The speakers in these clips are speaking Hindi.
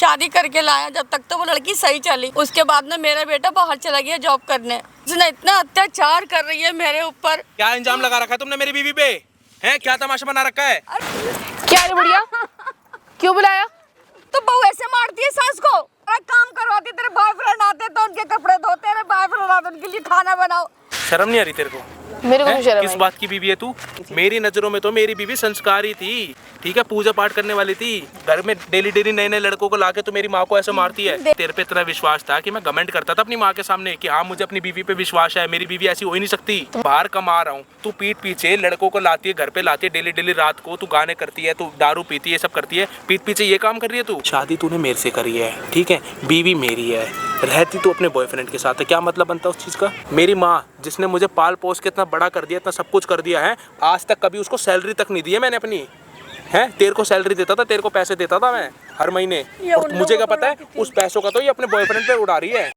शादी करके लाया, जब तक तो वो लड़की सही चली। उसके बाद में मेरा बेटा बाहर चला गया जॉब करने। उसने इतना अत्याचार कर रही है मेरे ऊपर। क्या इंजाम लगा रखा है तुमने मेरी बीवी पे? हैं, क्या तमाशा बना रखा है? क्या है बुढ़िया, क्यों बुलाया? तो बहू ऐसे मारती है सास को। काम करवाती, तेरे बॉयफ्रेंड आते तो उनके कपड़े धो, तेरे बॉयफ्रेंड आते उनके लिए खाना बनाओ। शर्म नहीं आ रही तेरे को? मेरे को शर्म किस बात की बीवी है तू? मेरी नजरों में तो मेरी बीवी संस्कारी थी, ठीक है, पूजा पाठ करने वाली थी। घर में डेली डेली नए नए लड़कों को लाके तो मेरी माँ को ऐसे मारती है। तेरे पे इतना विश्वास था कि मैं कमेंट करता था अपनी माँ के सामने कि हाँ मुझे अपनी बीवी पे विश्वास है, मेरी बीवी ऐसी हो ही नहीं सकती। बाहर कमा रहा हूँ, तू पीठ पीछे लड़कों को लाती है, घर पे लाती है डेली डेली रात को, तू गाने करती है, तू दारू पीती है, सब करती है, पीठ पीछे ये काम कर रही है तू। शादी तूने मेरे से करी है, ठीक है, बीवी मेरी है, रहती तू अपने बॉयफ्रेंड के साथ है, क्या मतलब बनता उस चीज का? मेरी माँ जिसने मुझे पाल पोस के इतना बड़ा कर दिया, इतना सब कुछ कर दिया है, आज तक कभी उसको सैलरी तक नहीं दी है मैंने अपनी। है, तेरे को सैलरी देता था, तेरे को पैसे देता था मैं हर महीने, और मुझे क्या पता है उस पैसों का तो ये अपने बॉयफ्रेंड पे उड़ा रही है।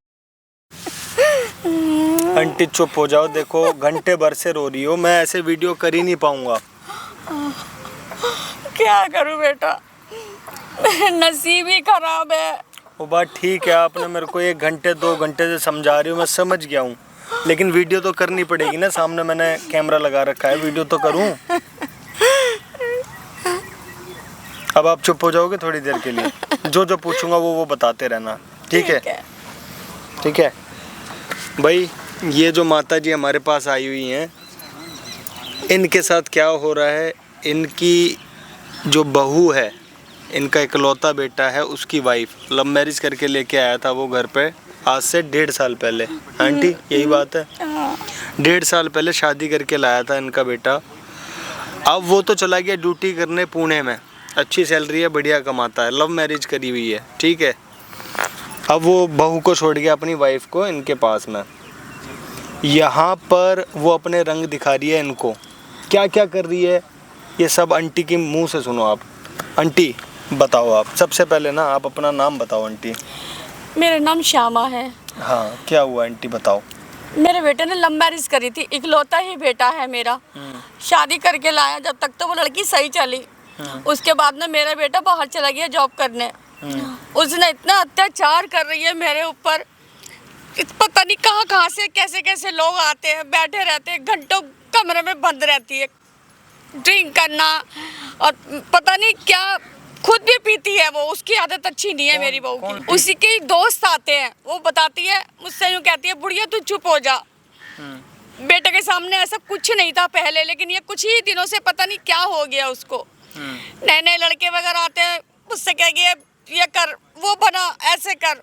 आंटी चुप हो जाओ, देखो घंटे भर से रो रही हो, मैं ऐसे वीडियो कर ही नहीं पाऊंगा। क्या करूं बेटा, नसीब ही खराब है। वो बात ठीक है, आपने मेरे को 1 घंटे 2 घंटे से समझा रही हो, मैं समझ गया हूँ, लेकिन वीडियो तो करनी पड़ेगी ना, सामने मैंने कैमरा लगा रखा है, वीडियो तो करूँ। अब आप चुप हो जाओगे थोड़ी देर के लिए, जो जो पूछूंगा वो बताते रहना, ठीक है? ठीक है भाई। ये जो माता जी हमारे पास आई हुई हैं, इनके साथ क्या हो रहा है, इनकी जो बहू है, इनका इकलौता बेटा है, उसकी वाइफ लव मैरिज करके लेके आया था वो घर पे आज से 1.5 साल पहले। आंटी यही बात है, 1.5 साल पहले शादी करके लाया था इनका बेटा। अब वो तो चला गया ड्यूटी करने पुणे में, अच्छी सैलरी है, बढ़िया कमाता है, लव मैरिज करी हुई है, ठीक है। अब वो बहू को छोड़ गया अपनी वाइफ को इनके पास में। यहाँ पर वो अपने रंग दिखा रही है इनको, क्या क्या कर रही है ये सब आंटी के मुंह से सुनो आप। आंटी बताओ, आप सबसे पहले ना आप अपना नाम बताओ आंटी। मेरा नाम श्यामा है। हाँ, क्या हुआ आंटी बताओ। मेरे बेटे ने लव मैरिज करी थी, इकलौता ही बेटा है मेरा। शादी करके लाया, जब तक तो वो लड़की सही चली। उसके बाद में मेरा बेटा बाहर चला गया जॉब करने। उसने इतना अत्याचार कर रही है मेरे ऊपर, पता नहीं कहाँ कहाँ से कैसे कैसे लोग आते हैं, बैठे रहते हैं, घंटों कमरे में बंद रहती है, ड्रिंक करना, और पता नहीं क्या, खुद भी पीती है वो, उसकी आदत अच्छी नहीं है मेरी बहू की। उसी के दोस्त आते हैं, वो बताती है मुझसे, यूँ कहती है बुढ़िया तू चुप हो जा। बेटे के सामने ऐसा कुछ नहीं था पहले, लेकिन ये कुछ ही दिनों से पता नहीं क्या हो गया उसको। नए नए लड़के वगैरह आते हैं, मुझसे कहेंगे ये कर, वो बना, ऐसे कर।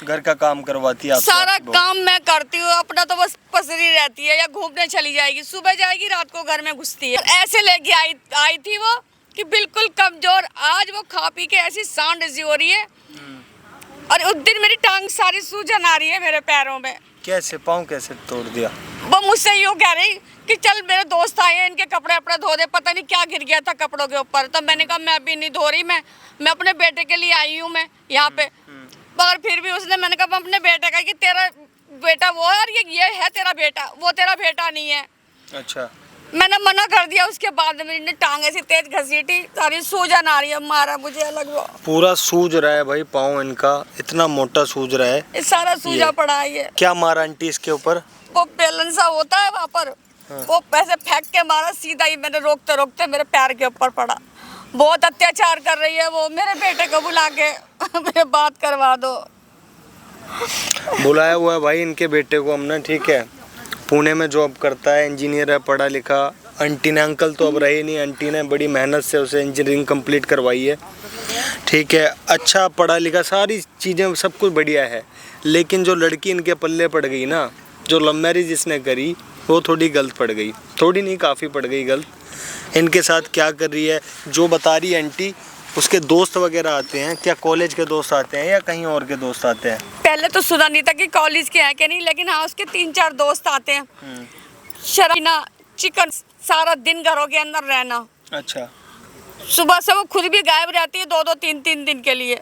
घर का काम करवाती है? सारा काम मैं करती हूँ, अपना तो बस पसरी रहती है, या घूमने चली जाएगी, सुबह जाएगी, रात को घर में घुसती है। ऐसे लेके आई थी वो कि बिल्कुल कमजोर। आज वो खा पी के ऐसी सांड सी हो रही है, और उस दिन मेरी टांग सारी सूजन आ रही है मेरे पैरों में। कैसे, पाँव कैसे तोड़ दिया? वो मुझसे यूँ कह रही कि चल मेरे दोस्त आए हैं, इनके कपड़े अपने धो दे, पता नहीं क्या गिर गया था कपड़ों के ऊपर। तो मैंने कहा मैं अभी नहीं धो रही, मैं अपने बेटे के लिए आई हूँ मैं यहाँ पे। मगर फिर भी उसने, मैंने कहा अपने बेटे का, कि तेरा बेटा वो है और ये है तेरा बेटा, वो तेरा बेटा नहीं है। अच्छा, मैंने मना कर दिया। उसके बाद मेरी टांग ऐसी तेज घसीटी, सारी सूजन आ रही है, मारा मुझे अलग। वो पूरा सूज रहा है भाई, पाँव इनका इतना मोटा सूज रहा है, ये सारा सूजा पड़ा है। ये क्या मारा आंटी इसके ऊपर? वो बेलन सा होता है वहाँ पर, वो पैसे फेंक के मारा, सीधा ही मैंने रोकते रोकते मेरे पैर के ऊपर पड़ा। बहुत अत्याचार कर रही है वो। मेरे बेटे को बुला के मेरे बात करवा दो। बुलाया हुआ है भाई इनके बेटे को हमने, ठीक है, पुणे में जॉब करता है, इंजीनियर है, पढ़ा लिखा। आंटी ने, अंकल तो अब रहे नहीं, आंटी ने बड़ी मेहनत से उसे इंजीनियरिंग कंप्लीट करवाई है, ठीक है, अच्छा पढ़ा लिखा, सारी चीज़ें सब कुछ बढ़िया है। लेकिन जो लड़की इनके पल्ले पड़ गई ना, जो लव मैरिज इसने करी, वो थोड़ी गलत पड़ गई, थोड़ी नहीं काफ़ी पड़ गई गलत। इनके साथ क्या कर रही है जो बता रही है आंटी, उसके दोस्त वगैरह आते हैं क्या? कॉलेज के दोस्त आते हैं या कहीं और के दोस्त आते हैं? पहले तो सुना नहीं था कि कॉलेज के हैं कि नहीं, लेकिन हाँ उसके 3-4 दोस्त आते हैं। शराबीना, चिकन, सारा दिन घरों के अंदर रहना। अच्छा, सुबह से वो खुद भी गायब रहती है 2-2, 3-3 दिन के लिए।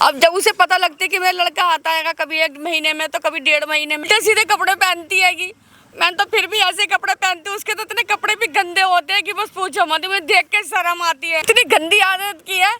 अब जब उसे पता लगती है कि मेरा लड़का आता है कभी 1 महीने में, तो कभी 1.5 महीने में, सीधे कपड़े पहनती है। मैं तो फिर भी ऐसे कपड़े पहनती हूँ, उसके तो इतने कपड़े भी गंदे होते हैं कि बस पूछो मत, मुझे देख के शर्म आती है। इतनी गंदी आदत की है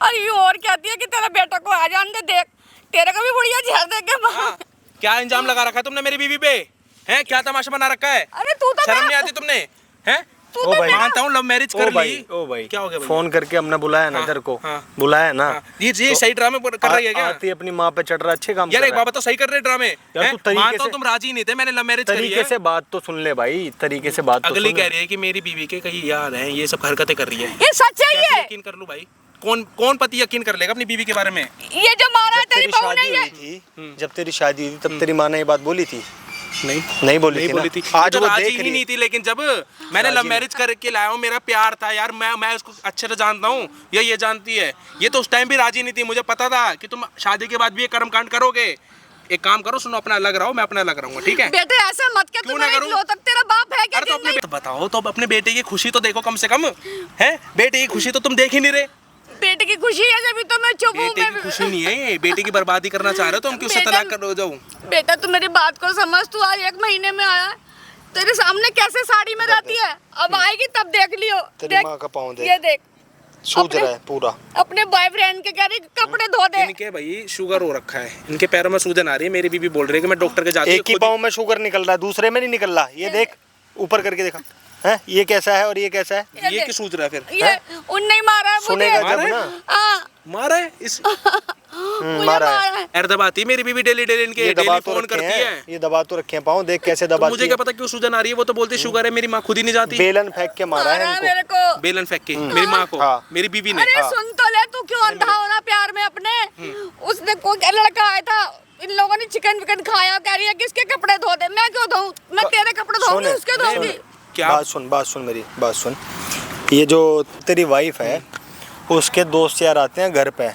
और ये और कहती है कि तेरा बेटा को आ जान दे, देख तेरे को भी बुढ़िया झेल देंगे माँ। हाँ, क्या इंजाम लगा रखा है तुमने मेरी बीवी पे? हैं क्या तमाशा बना रखा है? अरे तू तो शर्म नहीं आती तुमने? हैं तू ओ भाई, मानता हूँ लव मैरिज कर ली। ओ भाई क्या हो गया भाई? फोन करके हमने बुलाया ना हाँ, तेरे को, हाँ। बुलाया ना। हाँ, ये सही ड्रामे कर रही है क्या? आती अपनी माँ पे चढ़ रहा, अच्छे काम यार कर एक रहा है। बाबा तो सही कर रहे ड्रामे। यार तू तरीके मानता हूँ से- तुम राजी नहीं थे, मैंने लव मैरिज करी तरीके है। से बात तो सुन ले भाई, तरीके से बात तो अगली सुन कह ले। रही है कि मेरी बीवी के कई यार हैं, ये सब हरकतें कर रही है। ये सच है कैसे ये। यकीन कर लूं भाई? कौन पति यकीन कर लेगा अपनी बीवी के बारे में? ये जो मारा है तेरी तेरी बहू ने शादी ये। हुई थी, जब तेरी शादी हुई थी तब तेरी माँ ने ये बात बोली थी? नहीं बोली बोली थी थी। ना। आज तो वो राजी देख ही रही नहीं है। थी, लेकिन जब मैंने लव मैरिज करके लाया हूँ, मेरा प्यार था यार, मैं उसको अच्छे से जानता हूँ, ये जानती है। ये तो उस टाइम भी राजी नहीं थी, मुझे पता था कि तुम शादी के बाद भी ये कर्मकांड करोगे। एक काम करो, सुनो, अपना अलग रहो, मैं अपना अलग रहूंगा, ठीक है? बेटे ऐसा मत कर, क्यों तू ना मेरा करूं? इकलौता तेरा बाप है क्या? अरे तो जिंदगी- तो बताओ, तो अपने बेटे की खुशी तो देखो कम से कम, है? बेटे की खुशी तो तुम देख ही नहीं रहे। बेटे की खुशी है जब तो मैं चुप हूँ। बेटे की खुशी नहीं है ये, बेटे की बर्बादी करना चाह रहे हो, तो हम क्यों से बेटा- तलाक कर जाऊं? बेटा तू मेरी बात को समझ, तू आज 1 महीने में आया, तेरे सामने कैसे साड़ी में रहती है, अब आएगी तब देख लियो। तेरी देख माँ का पाँव देख। ये देख सूझ अपने- रहा है पूरा। अपने बॉयफ्रेंड के कह रही कपड़े धो दे। इनके भाई शुगर हो रखा है, इनके पैरों में सूजन आ रही है। मेरी बीबी बोल रही है कि मैं डॉक्टर के जाती हूँ, एक ही खुद पाँव में शुगर निकल रहा है, दूसरे में नहीं निकल रहा। ये देख, ऊपर करके देखा है, ये कैसा है और ये कैसा है? ये देख, क्यों सूझ रहा है फिर? ये उनने ही मारा है मुझे। सुनेगा जब मारा है? ना। हाँ, मारा है इस मुझे मारा है। मारा है। यार दबाती है मेरी बीबी, डेली इनके ये डेली दबा तो फोन रखे करती हैं, है। ये दबा तो रखे हैं पाँव, देख कैसे तो दबाती मुझे है। क्या पता क्यों सूजन आ रही है, वो तो बोलती शुगर है, मेरी माँ खुद ही नहीं जाती। बेलन फेंक के मारा मारा है है इनको। मेरे को। बेलन फेंक के मेरी माँ को, हाँ। मेरी बीबी ने। अरे सुन तो ले, तू क्यों अंधा होना प्यार में अपने। उसने कोई लड़का आया था, इन लोगों ने चिकन विकन खाया, कह रही है किसके कपड़े धो दे। मैं क्यों धोऊं? मैं तेरे कपड़े धोऊंगी, सुने, उसके धोऊंगी। क्या? बात सुन मेरी बात सुन। ये जो तेरी वाइफ है, उसके दोस्त यार आते हैं घर पे,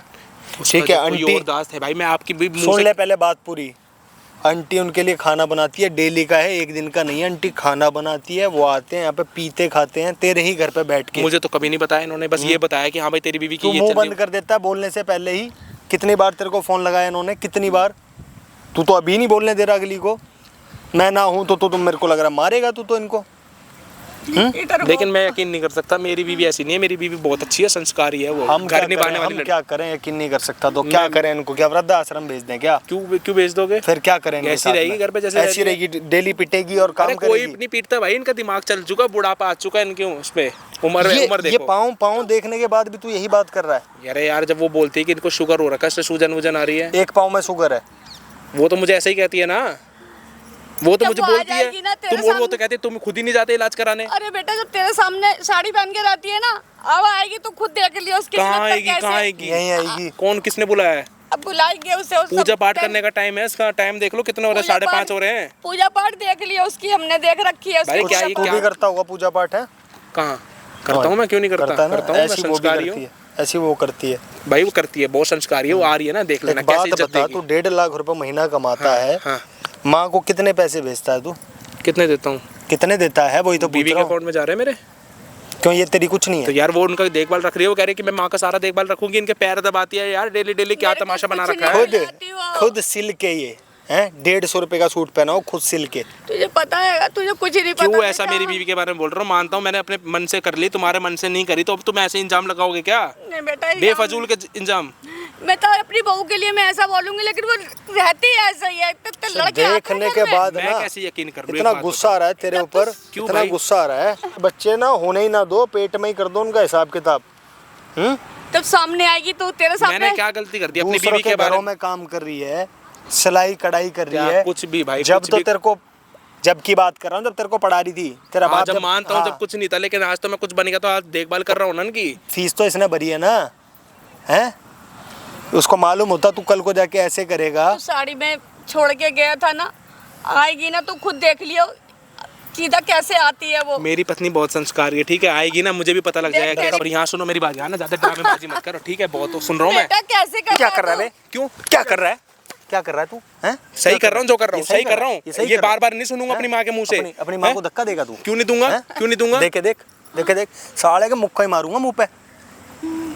ठीक है? कोई आंटी और दास्त है भाई, मैं आपकी भी मुंह सुन से- ले पहले बात पूरी। आंटी उनके लिए खाना बनाती है, डेली का है, एक दिन का नहीं है। आंटी खाना बनाती है, वो आते हैं यहाँ पे पीते खाते हैं तेरे ही घर पे बैठ के। मुझे तो कभी नहीं बताया इन्होंने, बस ये बताया कि हाँ भाई तेरी बीवी की तू ये मुंह चल रही बंद कर देता है बोलने से पहले ही। कितनी बार तेरे को फोन लगाया इन्होंने, कितनी बार? तू तो अभी नहीं बोलने दे रहा अगली को। मैं ना हूँ तो तुम मेरे को लग रहा मारेगा तू तो इनको। इधर लेकिन मैं यकीन नहीं कर सकता, मेरी बीवी ऐसी नहीं है, मेरी बीवी बहुत अच्छी है, संस्कारी है, वो हम क्या घर निभाने करें, वाली हम लड़की। क्या करें? यकीन नहीं कर सकता तो क्या करें? इनको क्या वृद्धाश्रम भेज दें क्या? क्यों भेज दोगे? फिर क्या करेंगे? ऐसी साथ रहेगी में? घर पे जैसे ऐसी रहती रहेगी, डेली पिटेगी और काम अरे कोई करेगी। नहीं पीटता भाई, इनका दिमाग चल चुका, बुढ़ापा आ चुका है इनके उस पे। उम्र ये देखो पाँव देखने के बाद भी तू यही बात कर रहा है? अरे यार, जब वो बोलती है कि इनको शुगर हो रखा है, इससे सूजन वूजन आ रही है, एक पाँव में शुगर है। वो तो मुझे ऐसे ही कहती है ना, वो तो जब मुझे वो आ बोलती है जाएगी ना तेरे तुम, और वो सामने- तो कहती है तुम खुद ही नहीं जाते इलाज कराने। अरे बेटा, जब तेरे सामने साड़ी पहन के रहती है ना, अब आएगी तो खुद देख लियो उसकी कहाँ किस्मत आएगी, कैसे। कहाँ आएगी? यहीं आएगी। कौन, किसने बुलाया है? अब बुलाएंगे उसे, उस पूजा सब पाठ टाइम- करने का टाइम है, इसका टाइम देख लो कितने हो रहे हैं, पूजा 5:30 पाठ- हो रहे हैं। पूजा पाठ देख लियो उसकी, हमने देख रखी है उसकी भाई, पूजा क्या ये पाठ। तू भी करता होगा पूजा पाठ है? कहाँ करता हूँ मैं, क्यों नहीं करता? है ना? करता हूँ, मैं ऐसी वो भी संस्कारी करती हूँ है, ऐसी वो करती है। भाई, वो करती है, बहुत संस्कारी है, वो आ रही है ना, देख लेना एक कैसी बात इज्जत बता, देगी। तू 1.5 लाख रुपए महीना कमाता है, हाँ। माँ को कितने पैसे भेजता है तू? कितने देता हूँ? कितने देता है? वही तो पूछ बीवी के रहा हूँ। अकाउंट में जा रहे हैं मेरे। क्यों, ये तेरी कुछ नहीं तो है? यार वो उनका देखभाल रख रही है, वो कह रही है कि मैं माँ का सारा देखभाल रखूंगी, इनके पैर दबाती है यार, डेली क्या मेरे को तमाशा बना कुछ रखा है। नहीं खुद जाती वो। खुद सिल के ये हैं, 150 रुपए का सूट पहना हो खुद सिल के। तुझे पता है, तुझे कुछ नहीं पता। क्यों ऐसा बेटा। मेरी बीवी के बारे में बोल रहा हूँ? मानता हूँ मैंने अपने मन से कर ली, तुम्हारे मन से नहीं करी, तो अब तुम ऐसे इंजाम लगाओगे क्या? नहीं बेटा, ये बेफजूल के इंजाम। मैं तो अपनी बहू के लिए मैं ऐसा बोलूंगी, लेकिन वो रहती है ऐसा ही है। तो लड़के आते हैं देखने घर के में। बाद मैं ना कैसे यकीन कर लूं? इतना एक बात गुस्सा आ रहा है तेरे ऊपर, क्यों इतना भाई? गुस्सा आ रहा है। बच्चे ना होने ही ना दो, पेट में ही कर दो उनका हिसाब किताब। जब सामने आएगी तो तेरे बताओ। सामने मैंने क्या गलती कर दी अपनी दूसरों बीवी के के बारे घरों में? में काम कर रही है, सिलाई कढ़ाई कर रही क्या है। कुछ भी भाई, जब कुछ तो भी। तेरे को, जब की बात कर रहा हूँ, जब तेरे को पढ़ा रही थी तेरा हाँ, बाप, जब मानता हूँ हाँ, जब कुछ नहीं था, लेकिन आज तो मैं कुछ बनेगा तो आज देखभाल कर रहा हूँ ना उनकी। फीस तो इसने भरी है ना, हैं? उसको मालूम होता तू कल को जाके ऐसे करेगा। तो साड़ी में छोड़ के गया था ना, आएगी ना तो खुद देख लियो सीधा कैसे आती है वो। मेरी पत्नी बहुत संस्कारी है, ठीक है, आएगी ना मुझे भी पता लग देख जाएगा। तेरी- और यहाँ सुनो मेरी बात, यहाँ ना ज्यादा ड्रामेबाजी मत करो, ठीक है? बहुत तो सुन रहा हूँ मैं। बेटा कैसे कर क्या कर रहा है बे? क्यों? क्या कर रहा है? क्या कर रहा है तू? हैं? सही कर रहा हूँ, जो कर रहा हूँ ये सही कर रहा हूँ। ये सही ये कर रहा है। बार बार नहीं सुनूंगा अपनी माँ के मुंह से। अपनी माँ को हैं? धक्का देगा तू? क्यों नहीं दूंगा? हैं? क्यों नहीं दूंगा? देखे देख साले के मुक्का ही मारूंगा मुंह पे।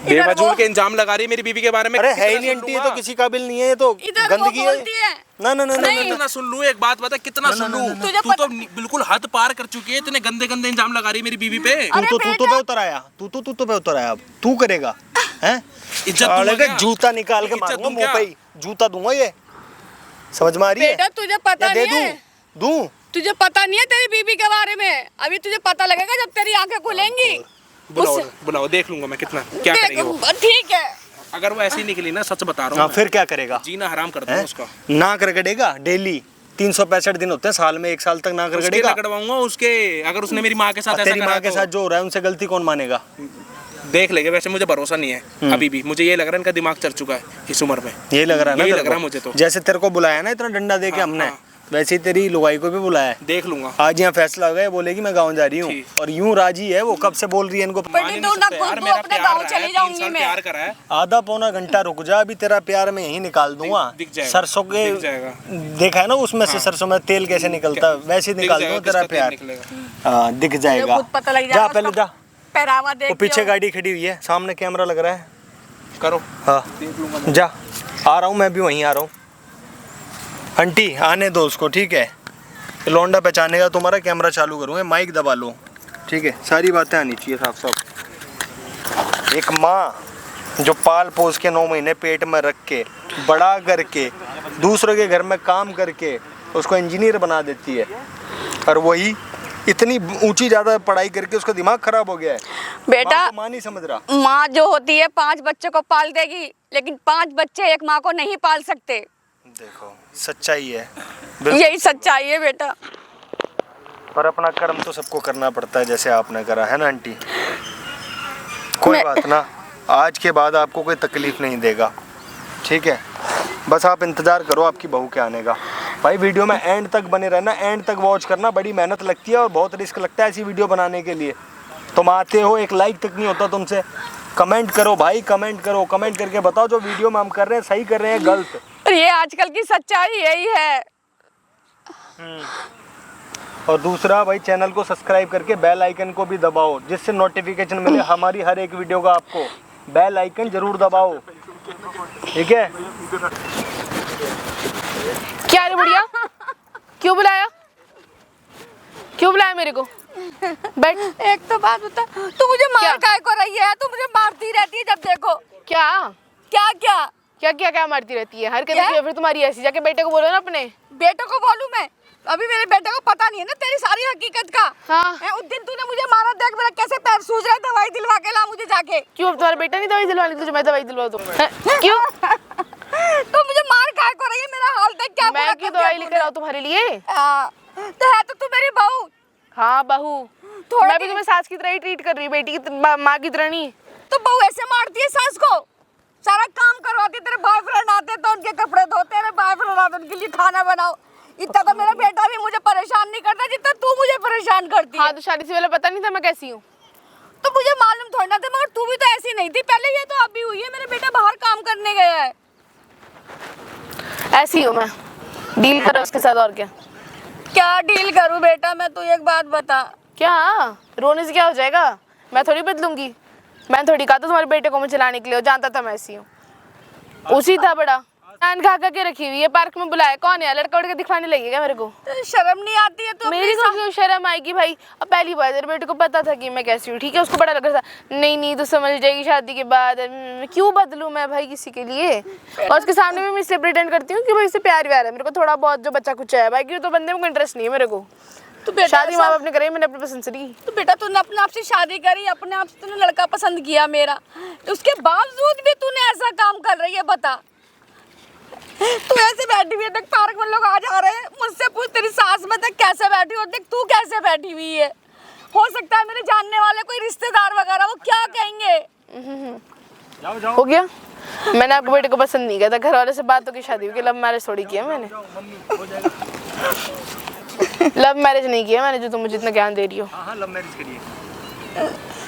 बेवजूल के इंजाम लगा रही है मेरी बीवी के बारे में। अरे है कितना ही नहीं सुन आंटी, ये लूंगा? तो किसी काबिल नहीं है, ये तो इधर वो गंदगी बोलती है। ना ना ना ना नहीं। कितना सुन लूं, एक बात बता, कितना सुन लूं? तुझे तू तो बिल्कुल हद पार कर चुकी है, इतने गंदे गंदे इंजाम लगा रही है मेरी बीवी पे। तू तो पे उतर आया, तू पे उतर आया, अब तू करेगा हैं? इज्जत दूंगा साले का क्या? जूता निकाल के इज्जत मारूंगा दूं मुंह क्या? पे ही, जूता दूंगा ये, समझ में आ रही है? बेटा तुझे पता या दे नहीं है, दूं? तुझे पता नहीं है तेरी बीबी के बारे में। अभी तुझे पता लगेगा जब तेरी आंखें खुलेंगी। बुलाओ बुलाओ, देख लूंगा मैं कितना क्या करेगी वो। ठीक है, अगर वो ऐसी ही निकली ना, सच बता रहा हाँ हूँ, फिर क्या करेगा? जीना हराम कर दूंगा उसका। नाक रगड़ेगा डेली, 365 दिन होते हैं साल में, 1 साल तक नाक उसके रगड़ेगा। रगड़वाऊंगा उसके, अगर उसने मेरी माँ के साथ और ऐसा तेरी करा माँ के तो साथ जो हो रहा है उनसे गलती कौन मानेगा? देख लेंगे। वैसे मुझे भरोसा नहीं है अभी भी, मुझे ये लग रहा है इनका दिमाग चढ़ चुका है इस उम्र में। यही लग रहा है ना यही तेरे लग रहा को? है मुझे तो। जैसे तेरे को बुलाया ना इतना डंडा दे के हाँ, हमने, हाँ। वैसे ही तेरी लुगाई को भी बुलाया है। देख लूंगा। आज यहाँ फैसला हो गया, बोलेगी मैं गाँव जा रही हूँ, ठीक। और यूं राजी है वो, कब से बोल रही है इनको। बेटी तू ना खुद तू अपने गाँव चली जाऊंगी मैं। प्यार करा है। आधा पौना घंटा रुक जा, अभी तेरा प्यार मैं यहीं निकाल दूंगा। दिख जाएगा, सरसों के दिख जाएगा। देखा है ना उसमें से सरसों में तेल कैसे निकलता है, वैसे ही दिख निकाल जाएगा दूंगा तेरा किसका तेल प्यार। निकलेगा। हाँ दिख जाएगा। खुद पता लग जा जाएगा पहले उसका जा, पहरावा देख वो पीछे के। गाड़ी खड़ी हुई है, सामने कैमरा लग रहा है। करो, हाँ देख लूंगा। जा, आ रहा हूँ मैं भी, वहीं आ रहा हूँ। आंटी आने दो उसको, ठीक है? लौंडा पहचानेगा तुम्हारा, कैमरा चालू करूँगा, माइक दबा लो, ठीक है? सारी बातें आनी चाहिए साफ साफ। एक माँ जो पाल पोस के 9 महीने पेट में रख के बड़ा करके दूसरों के घर में काम करके उसको इंजीनियर बना देती है, और वही इतनी ऊंची ज़्यादा पढ़ाई करके उसका दिमाग खराब हो गया है। बेटा माँ को माँ नहीं समझ रहा। माँ जो होती है 5 बच्चों को पाल देगी, लेकिन 5 बच्चे एक माँ को नहीं पाल सकते। देखो सच्चाई है, यही सच्चाई है बेटा। पर अपना कर्म तो सबको करना पड़ता है, जैसे आपने करा है ना आंटी। कोई बात ना, आज के बाद आपको कोई तकलीफ नहीं देगा, ठीक है? बस आप इंतज़ार करो आपकी बहू के आने का। भाई वीडियो में एंड तक बने रहना, एंड तक वॉच करना, बड़ी मेहनत लगती है और बहुत रिस्क लगता है ऐसी वीडियो बनाने के लिए। तुम आते हो, एक लाइक तक नहीं होता तुमसे। कमेंट करो भाई, कमेंट करो, कमेंट करके बताओ जो वीडियो में हम कर रहे हैं सही कर रहे हैं गलत। ये आजकल की सच्चाई यही है। और दूसरा भाई, चैनल को सब्सक्राइब करके बेल आइकन को भी दबाओ, जिससे नोटिफिकेशन मिले हमारी हर एक वीडियो का। आपको बेल आइकन जरूर दबाओ, ठीक है? क्या रे बुढ़िया, क्यों बुलाया? क्यों बुलाया मेरे को? बैठ। एक तो बात बता, तू मुझे मार काहे को रही है? तू मुझे मारती रहती है जब देखो। क्या क्या क्या क्या क्या क्या मारती रहती है? हरकतें क्या? की है फिर तुम्हारी ऐसी। जाके बेटे को बोलो ना अपने। बेटे को बोलूं मैं? अभी मेरे बेटे को पता नहीं है ना तेरी सारी हकीकत का। हाँ। है, उस दिन तूने मुझे मारा, देख मेरा कैसे पैर सूज रहा है, दवाई दिलवा के ला मुझे जाके। क्यों, अब तुम्हारा बेटा नहीं दवाई दिलवानी तुझे? मैं दवाई दिलवा दूँ? क्यों? तो मुझे मार काहे को रही है? मेरा हाल देख क्या बुरा मैं कर क्यों दिया दवाई तूने। लेकर आऊँ तुम्हारे लिए? हाँ, तो है तो तू मेरी बहू। हाँ बहू। थोड़ा मैं भी दिन- तुम्हें सास की तरह ही ट्रीट कर रही हूँ, बेटी की माँ की तरह नहीं। तो बहू ऐसे मारती है सास को? सारा काम करवाती, तेरे बॉयफ्रेंड आते तो उनके कपड़े धो, तेरे बॉयफ्रेंड आते उनके लिए खाना बनाओ। इतना तो मेरा बेटा भी मुझे परेशान नहीं करता जितना तू मुझे परेशान करती है। हाँ, तो शादी से पहले पता नहीं था मैं कैसी हूँ? तो मुझे मालूम थोड़ा ना था, मगर तू भी तो ऐसी नहीं थी पहले। ये तो अभी हुई है, मेरा बेटा बाहर काम करने गया है। ऐसी हूँ मैं। डील करो उसके साथ, और क्या? क्या डील करूं बेटा मैं? तू एक बात बता। क्या रोने से क्या हो जाएगा? मैं थोड़ी बदलूंगी। मैं थोड़ी कहा था तुम्हारे बेटे को मैं चलाने के लिए, जानता था मैं ऐसी हूँ। उसी था बड़ा कान खा के रखी हुई है, पार्क में बुलाया। कौन है? लड़का उड़ के दिखवाने लगेगा मेरे को? तो शर्म नहीं आती है? तो मेरी को क्यों शर्म आएगी भाई? अब पहली बार तेरे बेटे को पता था कि मैं कैसी हूँ, ठीक है? उसको बड़ा लग रहा था, नहीं तो समझ जाएगी शादी के बाद। क्यों बदलूं मैं भाई किसी के लिए? और उसके सामने भी मैं इसलिए प्रिटेंड करती हूँ कि भाई इससे प्यार व्यार है मेरे को थोड़ा बहुत, जो बच्चा कुछ है। भाई क्यों, तो बंदे में इंटरेस्ट नहीं है मेरे को। तो बेटा शादी माँ बाप ने करी, मैंने अपनी पसंद से की। तो बेटा तूने अपने आप से शादी करी, अपने आप से तूने लड़का पसंद किया मेरा, उसके बावजूद भी तूने ऐसा काम कर रही है? बता, तू ऐसे बैठी हुई है, देख पार्क में लोग आ जा रहे हैं, मुझसे पूछ तेरी सास में देख कैसे बैठी हो, देख तू कैसे बैठी हुई है। हो सकता है मेरे जानने वाले कोई रिश्तेदार वगैरह, वो क्या कहेंगे? हो गया? मैंने आपके बेटे को पसंद नहीं किया था, घर वाले से बात होकर शादी हुई। लव मैरिज थोड़ी किया मैंने। लव मैरिज नहीं किया मैंने, जो तुम मुझे इतना ज्ञान दे रही हो। हाँ लव मैरिज करिए।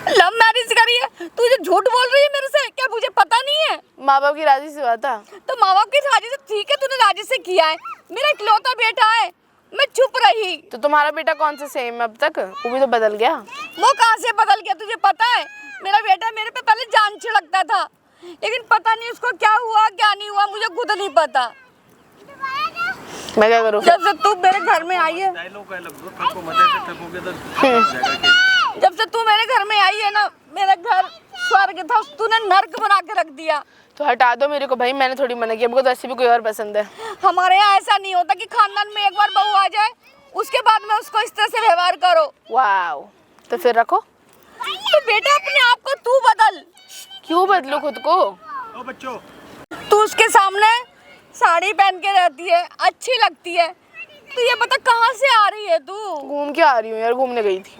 लव मैरिज करी है? तू जो झूठ बोल रही है मेरे से, क्या मुझे पता नहीं है? माँ बाप की राजी से हुआ था। तो माँ बाप की राजी से ठीक है, तूने राजी से किया है। मेरा इकलौता बेटा है, मैं चुप रही। तो तुम्हारा बेटा कौन सा सेम है अब तक? वो भी तो बदल गया। वो कहाँ से बदल गया तुझे पता है? मेरा बेटा मेरे पे पहले जान छिड़कता था, लेकिन पता नहीं उसको क्या हुआ क्या नहीं हुआ, मुझे खुद नहीं पता। मैं क्या करूँ? जब से तू मेरे घर में आई है, जब से तू मेरे घर में आई है ना, मेरा घर स्वर्ग था, तूने नर्क बना के रख दिया। तो हटा दो मेरे को भाई, मैंने थोड़ी मना किया, मुझे तो ऐसे भी कोई और पसंद है। हमारे यहाँ ऐसा नहीं होता कि खानदान में एक बार बहू आ जाए उसके बाद में उसको इस तरह से व्यवहार करो। वाओ, तो फिर रखो। तो बेटा अपने आप को तू बदल। क्यों बदलो खुद को? ओ बच्चों, तू उसके सामने साड़ी पहन के रहती है, अच्छी लगती है, तो ये बता कहाँ से आ रही है तू? घूम के आ रही हूँ यार, घूमने गई थी।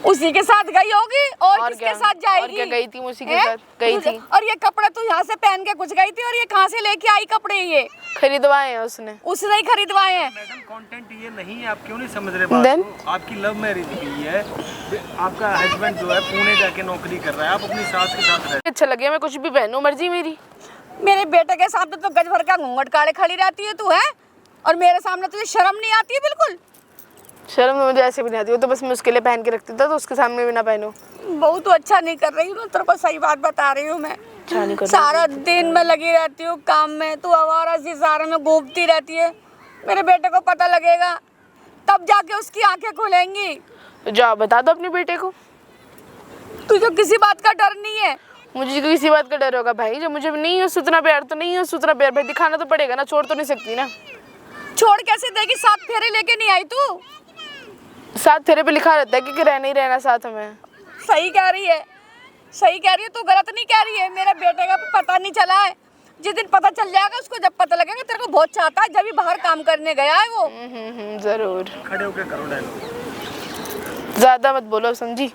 उसी के साथ गई होगी और किसके क्या? साथ जाएगी? और क्या गई थी, उसी के साथ गई थी। और ये कपड़े तू यहाँ से पहन के कुछ गई थी, और ये कहाँ से लेके आई कपड़े? ये खरीदवाए हैं उसने ही खरीदवाए हैं। मैडम कंटेंट ये नहीं है, आप क्यों नहीं समझ रहे बात को? आपकी लव मैरिज हुई है, आपका हस्बैंड जो है पुणे जाके नौकरी कर रहा है, आप अपनी सास के साथ रह। अच्छा लगे, मैं कुछ भी पहनूं, मर्जी मेरी। मेरे बेटे के सामने तो गज भर का घूंघट काढ़े खड़ी रहती है तू, है? और मेरे सामने तुझे शर्म नहीं आती है बिल्कुल? शर्म तो मुझे ऐसे भी नहीं आती, वो तो बस मैं उसके लिए पहन के रखती था, तो उसके सामने भी ना पहनूं। बहुत तो अच्छा नहीं कर रही हूँ, तेरे को सही बात बता रही हूँ मैं। अच्छा नहीं कर रही। सारा दिन मैं लगी रहती हूँ काम में, तू आवारा सी सारे में घूमती रहती है। मेरे बेटे को पता लगेगा तब जाके उसकी आंखें खुलेंगी। तो जाओ बता दो अपने बेटे को। तुझे किसी बात का डर नहीं है? मुझे किसी बात का डर होगा भाई? जब मुझे नहीं हो उतना प्यार तो नहीं हो उतना प्यार भाई, दिखाना तो पड़ेगा ना, छोड़ तो नहीं सकती ना। छोड़ कैसे देगी? 7 फेरे लेके नहीं आई तू? 7 फेरे पे लिखा रहता है कि रहना ही रहना साथ में। सही कह रही है, सही कह रही है, तू गलत नहीं कह रही है। मेरे बेटे का पता नहीं चला है, जिस दिन पता चल जाएगा उसको, जब पता लगेगा तेरे को बहुत चाहता है, जब भी बाहर काम करने गया है वो। जरूर। खड़े होके करो डायलॉग। ज्यादा मत बोलो, समझी?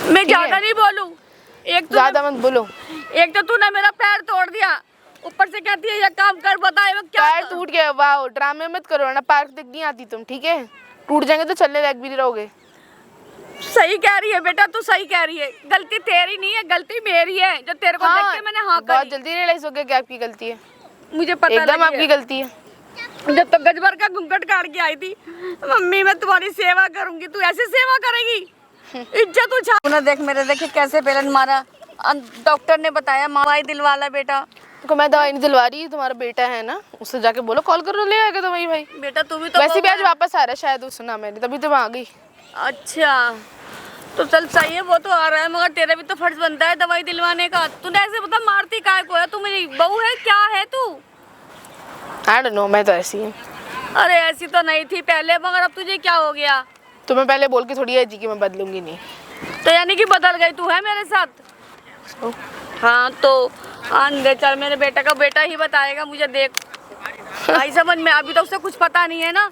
मैं ज्यादा नहीं बोलूं। एक तो ज्यादा मत बोलो। एक तो तूने मेरा पैर तोड़ दिया, ऊपर से कहती है ये काम कर, बताए मैं क्या? पैर टूट गया? वाह, ड्रामे मत करो ना, पार्क तक नहीं आती तुम, ठीक है? टूट जाएंगे तो चलने लायक भी नहीं रहोगे। सही कह रही है बेटा, तू सही कह रही है। गलती तेरी नहीं है, गलती मेरी है, जो तेरे को देख के मैंने हाँ बहुत करी। जल्दी रियलाइज हो गया कि आपकी गलती है। मुझे पता एकदम लगी आपकी है। गलती है। जब तो गजबर का घूंघट काट के आई थी, मम्मी मैं तुम्हारी सेवा करूंगी, तू ऐसे सेवा करेगी? इज्जत उछा। तूने देख मेरे देखे कैसे बेलन मारा। डॉक्टर ने बताया मावाई दिल वाला बेटा। को मैं दवाई नहीं दिलवा रही, तुम्हारा बेटा है ना, उससे जाके बोलो कॉल करो, ले आएगा तुम्हारी भाई। बेटा तू भी तो वैसे भी आज वापस आ रहा है शायद, वो सुना मैंने, तभी तो मैं आ गई। अच्छा तो चल सही है, वो तो आ रहा है, मगर तेरा भी तो फर्ज बनता है दवाई दिलवाने का। तूने ऐसे बता मारती काय को है? तू मेरी बहू है क्या है तू? आई डोंट नो, मैं तो ऐसी हूँ। अरे ऐसी तो नहीं थी पहले, मगर अब तुझे क्या हो गया? तुम्हें पहले बोल के थोड़ी है जी कि मैं बदलूंगी नहीं। तो यानी कि बदल गई तू है मेरे साथ? हाँ तो आंधे चल, मेरे बेटा का बेटा ही बताएगा मुझे। देख भाई समझ में, अभी तो उसे कुछ पता नहीं है ना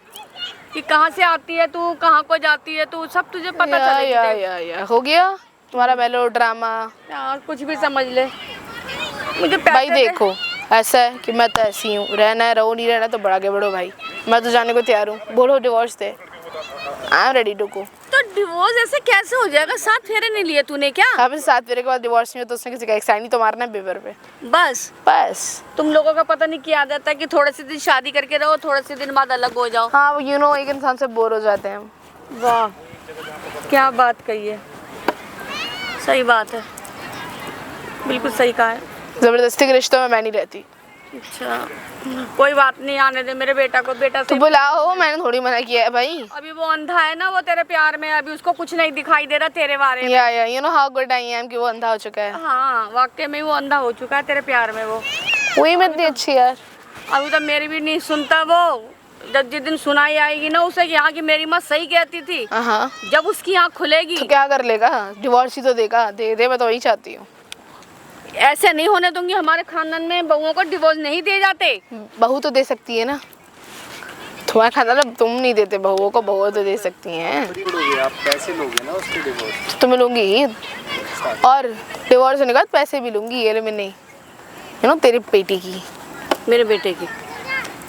कि कहाँ से आती है तू, कहाँ को जाती है तू, सब तुझे पता चलेगा। या हो गया तुम्हारा मेलो ड्रामा यार कुछ भी समझ ले, मुझे पैसे भाई। दे। देखो ऐसा है कि मैं तो ऐसी हूँ, रहना है रहो, नहीं रहना तो बड़ा के बड़ो भाई, मैं तो जाने को तैयार हूँ। बोलो डिवोर्स दे, I am ready to go. तो डिवोर्स ऐसे कैसे हो जाएगा? 7 फेरे नहीं लिए तूने क्या? अब 7 फेरे के बाद डिवोर्स नहीं हो तो उसने किसी का एक साइन ही तो मारना है पेपर पे, बस बस। तुम लोगों का पता नहीं क्या आदत है कि थोड़े से दिन शादी करके रहो, थोड़े से दिन बाद अलग हो जाओ। हाँ यू नो, एक इंसान से बोर हो जाते हैं हम। वाह क्या बात कही है, सही बात है, बिल्कुल सही कहा है। जबरदस्ती के रिश्तों में मैं नहीं रहती। अच्छा कोई बात नहीं, आने दे मेरे बेटा को। बेटा तो से बुलाओ, मैंने थोड़ी मना किया है भाई। अभी वो अंधा है ना, वो तेरे प्यार में, अभी उसको कुछ नहीं दिखाई दे रहा तेरे बारे में। या you know how good I am कि वो अंधा हो चुका है। हाँ वाकई में वो अंधा हो चुका है तेरे प्यार में। वो वही मैं इतनी अच्छी यार। अभी तो मेरी भी नहीं सुनता वो। जब जिस दिन सुनाई आएगी ना उसे कि हाँ की मेरी माँ सही कहती थी, हाँ जब उसकी आँख खुलेगी तो क्या कर लेगा? डिवोर्स ही तो देगा, दे दे, मैं तो वही चाहती हूँ। ऐसे नहीं होने दूंगी। हमारे खानदान में बहुओं को डिवोर्स नहीं दिए जाते। बहू तो दे सकती है ना, तुम्हारा खानदान तुम नहीं देते बहुओं को, बहुओं तो दे सकती हैं। आप पैसे लोगे ना उसके डिवोर्स? तो मैं लूंगी, और डिवोर्स होने के बाद पैसे भी लूंगी, ये में नहीं, यू नो तेरी बेटी की, मेरे बेटे की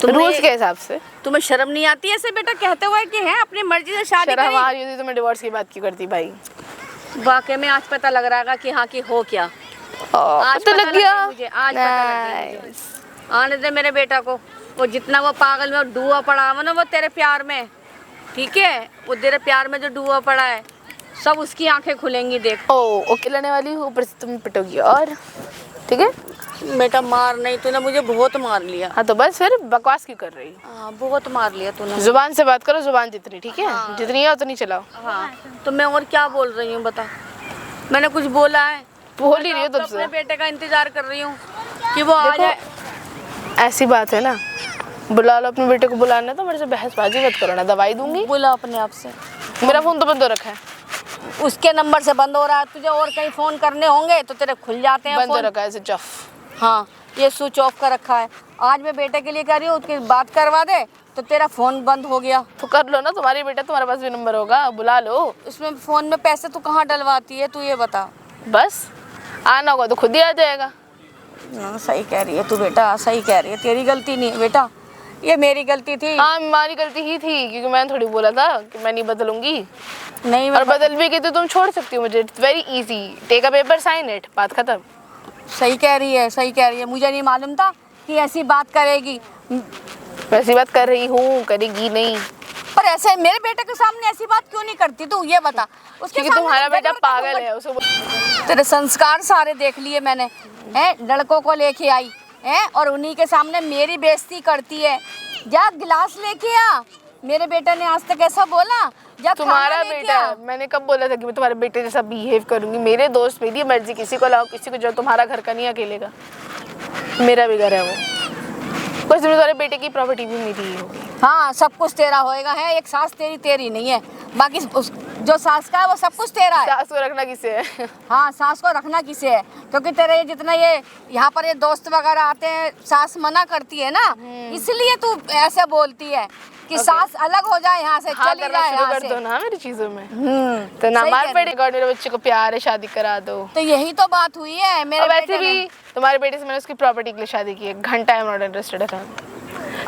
रूल्स के हिसाब से। तुम्हें शर्म नहीं आती ऐसे बेटा कहते हुए कि है अपनी मर्जी से शादी शर्म करी? आ रही होती तो मैं डिवोर्स की बात क्यों करती भाई? वाकई में आज पता लग रहा है कि हाँ की हो क्या। आज पता लग गया मुझे, आज पता लग गया मुझे। आने दे मेरे बेटा को। वो जितना वो पागल में डूबा पड़ा है ना वो तेरे प्यार में, ठीक है, वो तेरे प्यार में जो डूबा पड़ा है, सब उसकी आंखें खुलेंगी देख। ओ ओके लेने वाली हूँ, ऊपर से तुम पिटोगी और ठीक है। बेटा मार नहीं, तूने मुझे बहुत मार लिया। हाँ तो बस फिर बकवास क्यों कर रही हो? हाँ बहुत मार लिया तूने। जुबान से बात करो, जुबान जितनी ठीक है, जितनी है उतनी चलाओ। हाँ तो मैं और क्या बोल रही हूँ बता, मैंने कुछ बोला है? बोल ही रही हो तो तुमसे। अपने बेटे का इंतजार कर रही हूँ कि वो आ जाए। ऐसी बात है ना, बुला लो अपने बेटे को। बुलाना है तो मेरे से बहसबाजी मत करो ना, दवाई दूंगी। बोला अपने आप से। मेरा फोन तो बंद हो रखा है। उसके नंबर से बंद हो रहा है, तुझे और कहीं फोन करने होंगे तो तेरे खुल जाते हैं बंद हो फोन। रखा है स्विच ऑफ। हाँ ये स्विच ऑफ कर रखा है। आज मैं बेटे के लिए कह रही हूँ उसकी बात करवा दे तो तेरा फोन बंद हो गया। तो कर लो ना, तुम्हारी बेटा तुम्हारे पास भी नंबर होगा, बुला लो। उसमें फोन में पैसे तू कहाँ डलवाती है, तू ये बता। बस आना होगा तो खुद ही आ जाएगा। सही कह रही है तू बेटा, सही कह रही है, तेरी गलती नहीं है बेटा, ये मेरी गलती थी। हाँ हमारी गलती ही थी, क्योंकि मैंने थोड़ी बोला था कि मैं नहीं बदलूंगी। नहीं और बदल भी गई तो तुम छोड़ सकती हो मुझे। It's very easy, take a paper sign it, बात खत्म। सही कह रही है, सही कह रही है। मुझे नहीं मालूम था कि ऐसी बात करेगी। वैसी बात कर रही हूँ, करेगी नहीं। पर ऐसे मेरे बेटे के सामने ऐसी बात क्यों नहीं करती तू, ये बता। उसके क्योंकि तुम्हारा सामने बेटा जगह का पागल घूंघट- है, उसे तेरे संस्कार सारे देख लिए मैंने, हैं लड़कों को लेके आई हैं और उन्हीं के सामने मेरी बेइज्जती करती है। जा गिलास लेके आ, मेरे बेटे ने आज तक ऐसा बोला? जा तुम्हारा खाना लेके बेटा आ। है। मैंने कब बोला था कि मैं तुम्हारे बेटे जैसा बिहेव करूंगी? मेरे दोस्त, मेरी मर्जी, किसी को लाओ किसी को जो, तुम्हारा घर का नहीं अकेले का, मेरा भी घर है वो। कुछ दिन तुम्हारे बेटे की प्रॉपर्टी भी मेरी ही होगी। हाँ सब कुछ तेरा होएगा, है एक सास तेरी नहीं है, बाकी जो सास का है वो सब कुछ तेरा है। सास को रखना किसे है? हाँ सास को रखना किसे है, क्योंकि तेरे ये जितना ये यहाँ पर ये दोस्त वगैरह आते हैं, सास मना करती है ना, इसलिए तू ऐसे बोलती है कि सास अलग हो जाए यहाँ से, हाँ चली करना जाए शुरू यहाँ कर से। दो ना मेरी चीजों में। तो ना सही मार कह रही पड़ेगा, और मेरे बच्चे को प्यार है, शादी करा दो। तो यही तो बात हुई है मेरे और वैसे बेटे भी ने। तुम्हारे बेटे से मैंने उसकी प्रॉपर्टी के लिए शादी की है, घंटा आई एम नॉट इंटरेस्टेड।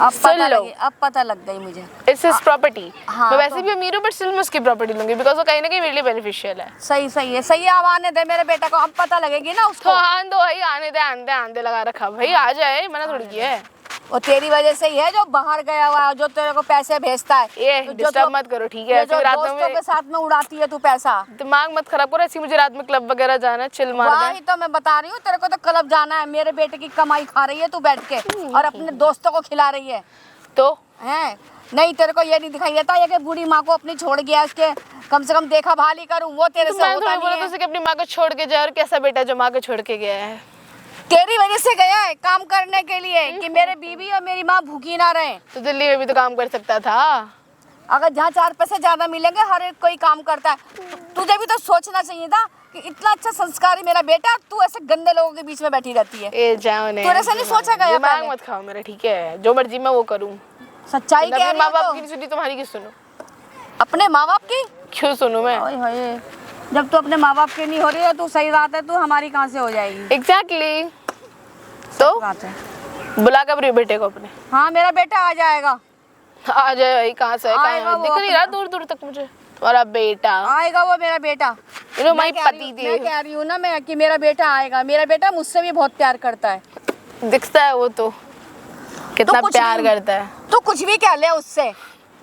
अब सुन पता लो। लगी, अब पता लग गई मुझे। It's his property. हाँ, मैं वैसे तो- भी अमीर हूँ, बट स्टिल मैं उसकी प्रॉपर्टी लूंगी, बिकॉज वो कहीं ना कहीं मेरे लिए बेनिफिशियल है। सही सही है, सही है। अब आने दे मेरे बेटा को, अब पता लगेगी ना तो उसको। आने दो भाई, आने दे, आने लगा रखा भाई, आ जाए, मना थोड़ी किया है। वो तेरी वजह से ही है जो बाहर गया हुआ है, जो तेरे को पैसे भेजता है। ये जो डिस्टर्ब मत करो ठीक है? ये ऐसे जो रात में दोस्तों के साथ में उड़ाती है तू पैसा। दिमाग मत खराब करो। ऐसी मुझे रात में क्लब वगैरह जाना, चिल मारना है। वही तो मैं बता रही हूँ, तेरे को तो क्लब जाना है। मेरे बेटे की कमाई खा रही है तू बैठ के और अपने दोस्तों को खिला रही है तो हैं? नहीं तेरे को ये नहीं दिखाई देता ये कि बूढ़ी माँ को अपनी छोड़ गया, उसके कम से कम देखा भाली करूँ, वो तेरे से मैंने होता थोड़ी बोला नहीं तो है। उसे कि अपनी माँ को छोड़ के जाए, और कैसा बेटा जो माँ को छोड़ के गया है? तेरी वजह से गया है काम करने के लिए कि मेरे बीवी और मेरी माँ भूखी ना रहे। तो दिल्ली में भी तो काम कर सकता था। अगर जहाँ 4 पैसे ज्यादा मिलेंगे, हर एक कोई काम करता है। तुझे भी तो सोचना चाहिए था कि इतना अच्छा संस्कारी मेरा बेटा, तू ऐसे गंदे लोगों के बीच में बैठी रहती है। ए जाओ ने, तूने ऐसा नहीं सोचा गया दिमाग पहले? मत खाओ मेरा ठीक है? जो मर्जी मैं वो करूँ। सच्चाई कह रही माँ हो बाप तो? की नहीं सुनी, तुम्हारी की सुनो? अपने माँ बाप की क्यों सुनूं मैं? ओए होए, जब तू अपने माँ बाप की नहीं हो रही है, तू सही बात है, तू हमारी कहाँ से हो जाएगी? एग्जैक्टली। तो बात है। बुला कब रही हो बेटे को अपने? हाँ मेरा बेटा आ जाएगा, आ जाए भाई, कहाँ से है? कहाँ आएगा है? वो दिख नहीं रहा दूर दूर तक मुझे तुम्हारा बेटा। आएगा वो मेरा बेटा। यू नो मैं माय कह रही पति हूँ- मैं देव। कह रही हूँ ना मैं कि मेरा बेटा आएगा। मेरा बेटा मुझसे भी बहुत प्यार करता है। दिखता है वो तो, कितना कुछ प्यार नहीं- करता है। तो कुछ भी कह ले उससे,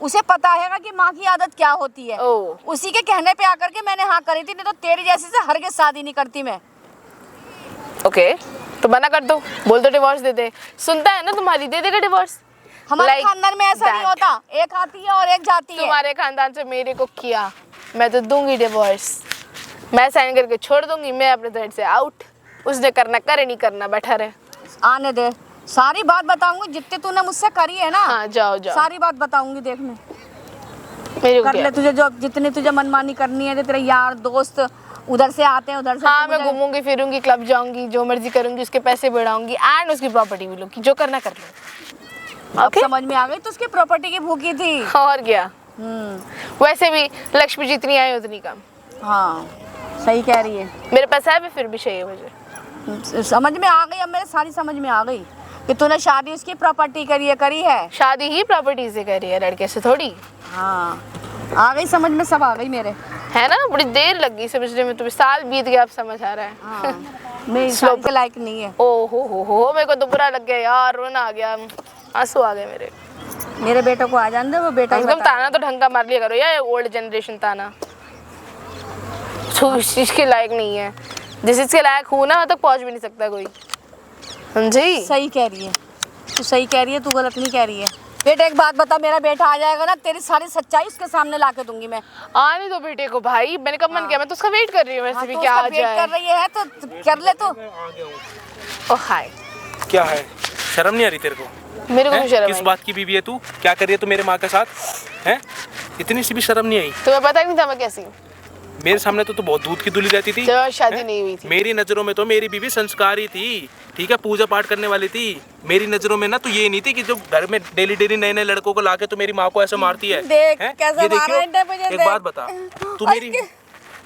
उसे पता है कि माँ की आदत क्या होती है। ओ उसी के कहने पे आकर के मैंने हाँ करी थी, नहीं तो तेरी जैसी से हरगिज़ शादी नहीं करती मैं। ओके, तो मना कर दो, बोल दो डिवोर्स दे दे। सुनता है ना तुम्हारी, दे देगा डिवोर्स। हमारे Like खानदान में ऐसा नहीं that. होता, एक आती है और एक जाती है। तुम्हारे खानदान से मेरे को किया, मैं तो दूंगी डिवोर्स। मैं साइन करके छोड़ दूंगी, मैं अपने साइड से आउट। उसने करना करे, नहीं करना बैठा रहे। आने दे, सारी बात बताऊंगी जितनी तूने मुझसे करी है ना। हाँ जाओ जाओ, सारी बात बताऊंगी, देख मैं मेरे को कर क्या? ले। तुझे जो जितनी तुझे मनमानी करनी है, जो तेरे यार दोस्त उधर से आते हैं, उधर से हाँ तू मैं मुझे- घूमूंगी फिरूंगी, क्लब जाऊंगी, जो मर्जी करूंगी, उसके पैसे बढ़ाऊंगी एंड उसकी प्रॉपर्टी भी लूंगी, जो करना कर लो। अब समझ में आ गई, तो उसकी प्रॉपर्टी की भूखी थी। और क्या, वैसे भी लक्ष्मी जितनी आई उतनी कम। हाँ सही कह रही है, मेरे पास है भी, फिर भी चाहिए मुझे। समझ में आ गई। अब मेरे सारी समझ में आ गई कि तूने शादी उसकी प्रॉपर्टी करी है। शादी ही प्रॉपर्टी से करी है, लड़के से थोड़ी। हाँ आ गई समझ में, सब आ गई मेरे। है ना, बड़ी देर लग गई समझने में, तुम्हें साल बीत गया, अब समझ आ रहा है। हाँ मैं इस शादी के लायक नहीं है। ओ हो, मेरे को तो बुरा लग गया यार, रोना आ गया, आंसू आ गए मेरे। मेरे बेटे को आ जाने दे, वो बेटा ही एकदम बता। ताना तो ढंग का मार लिया करो यार, ओल्ड जनरेशन ताना। तू इस चीज के लायक नहीं है। जिस चीज के लायक हूँ ना वहाँ तक पहुँच भी नहीं सकता कोई, समझी? सही कह रही है तू, सही कह रही है तू, गलत नहीं कह रही है। बेटा एक बात बता, मेरा बेटा आ जाएगा ना, तेरी सारी सच्चाई उसके सामने ला के दूंगी मैं। आने दो बेटे को भाई, मैंने कब मन किया, मैं तो उसका वेट कर रही हूँ वैसे भी, तो क्या उसका आ वेट जाए। कर रही है तो कर ले तो। ओ हाय, क्या है, शर्म नहीं आ रही तेरे को? मेरे को हैं? भी शर्म किस आई। बात की बीवी है तू? क्या कर रही है तू मेरे माँ के साथ? हैं? इतनी सी भी शर्म नहीं आई? तुम्हें पता ही नहीं था मैं कैसी हूँ? मेरे सामने तो तू बहुत दूध की दूली रहती थी। जब शादी हैं? नहीं हुई थी। मेरी नजरों में तो मेरी बीवी संस्कारी थी, ठीक है, पूजा पाठ करने वाली थी। मेरी नजरों में ना तू ये नहीं थी कि जो घर में डेली डेली नए नए लड़कों को लाके तू मेरी माँ को ऐसे मारती है। देख हैं? कैसे ये मार देखियो, रहा है, इतने बजे एक देख। बात बता,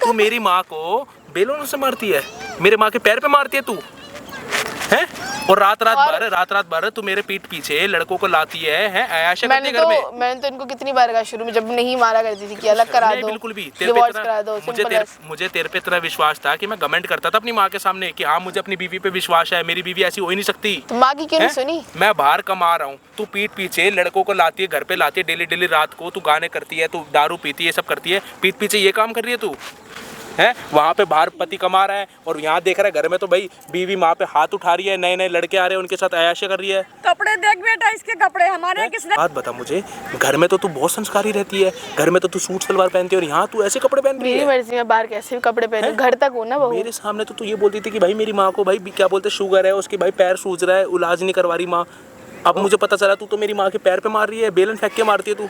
तू मेरी माँ को बेलून से मारती है, मेरे माँ के पैर पे मारती है तू, हैं? और रात रात भर तू मेरे पीठ पीछे लड़कों को लाती है ऐशा करती है घर में। मैंने तो इनको कितनी बार कहा शुरू में, जब नहीं मारा करती थी कि अलग करा नहीं, दो, बिल्कुल भी डिवोर्स करा दो, मुझे तेरे पे इतना विश्वास था कि मैं कमेंट करता था अपनी माँ के सामने कि हाँ मुझे अपनी बीवी पे विश्वास है, मेरी बीवी ऐसी हो ही नहीं सकती। तो माँ की क्यों नहीं हैं? सुनी? मैं बाहर कमा रहा हूँ, तू पीठ पीछे लड़कों को लाती है, घर पे लाती है डेली डेली, रात को तू गाने करती है, तू दारू पीती है, सब करती है, पीठ पीछे ये काम कर रही है तू, है? वहाँ पे बाहर पति कमा रहा है और यहाँ देख रहा है घर में तो भाई बीवी माँ पे हाथ उठा रही है, नए नए लड़के आ रहे हैं उनके साथ अयाशा कर रही है। कपड़े देख बेटा, इसके कपड़े हमारे किसने। बात बता मुझे, घर में तो तू बहुत संस्कारी रहती है, घर में तो तू सूट सलवार पहनती है और यहाँ तू ऐसे कपड़े पहन रही मेरी है। मर्जी में बाहर कैसे भी कपड़े पहनूं, घर तक हो ना बहू। मेरे सामने तो तू ये बोलती थी कि भाई मेरी माँ को भाई क्या बोलते शुगर है, उसकी भाई पैर सूज रहा है, इलाज नहीं करवा रही माँ। अब मुझे पता चला तू तो मेरी माँ के पैर पे मार रही है, बेलन फेंक के मारती है तू।